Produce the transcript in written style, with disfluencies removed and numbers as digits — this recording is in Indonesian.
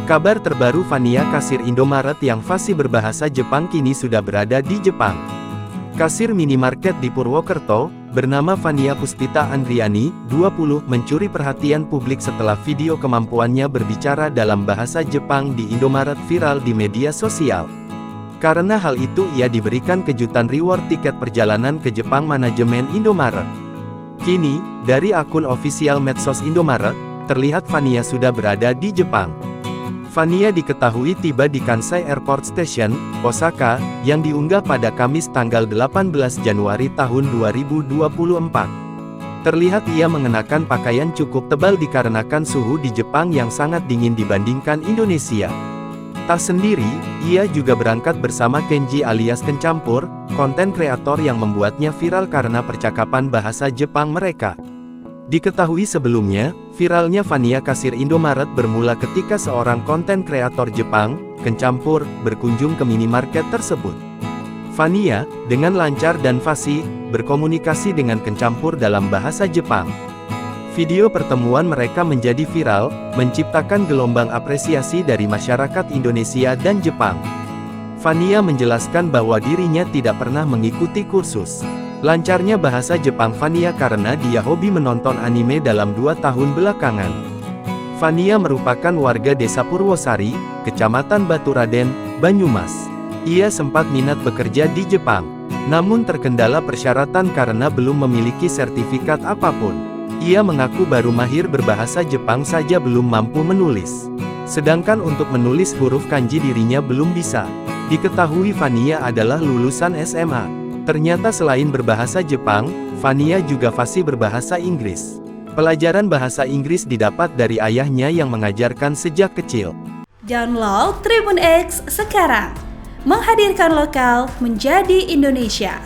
Kabar terbaru, Fania, kasir Indomaret yang fasih berbahasa Jepang, kini sudah berada di Jepang. Kasir minimarket di Purwokerto, bernama Fania Puspita Andriani, 20, mencuri perhatian publik setelah video kemampuannya berbicara dalam bahasa Jepang di Indomaret viral di media sosial. Karena hal itu, ia diberikan kejutan reward tiket perjalanan ke Jepang manajemen Indomaret. Kini, dari akun ofisial medsos Indomaret, terlihat Fania sudah berada di Jepang. Fania diketahui tiba di Kansai Airport Station, Osaka, yang diunggah pada Kamis tanggal 18 Januari tahun 2024. Terlihat ia mengenakan pakaian cukup tebal dikarenakan suhu di Jepang yang sangat dingin dibandingkan Indonesia. Tak sendiri, ia juga berangkat bersama Kenji alias Kencampur, konten kreator yang membuatnya viral karena percakapan bahasa Jepang mereka. Diketahui sebelumnya, viralnya Fania kasir Indomaret bermula ketika seorang konten kreator Jepang, Kencampur, berkunjung ke minimarket tersebut. Fania, dengan lancar dan fasih, berkomunikasi dengan Kencampur dalam bahasa Jepang. Video pertemuan mereka menjadi viral, menciptakan gelombang apresiasi dari masyarakat Indonesia dan Jepang. Fania menjelaskan bahwa dirinya tidak pernah mengikuti kursus lancarnya bahasa Jepang Fania karena dia hobi menonton anime dalam 2 tahun belakangan. Fania merupakan warga desa Purwosari, Kecamatan Baturaden, Banyumas. Ia sempat minat bekerja di Jepang, namun terkendala persyaratan karena belum memiliki sertifikat apapun. Ia mengaku baru mahir berbahasa Jepang saja, belum mampu menulis. Sedangkan untuk menulis huruf kanji dirinya belum bisa. Diketahui Fania adalah lulusan SMA. Ternyata selain berbahasa Jepang, Fania juga fasih berbahasa Inggris. Pelajaran bahasa Inggris didapat dari ayahnya yang mengajarkan sejak kecil. Download Tribun X sekarang, menghadirkan lokal menjadi Indonesia.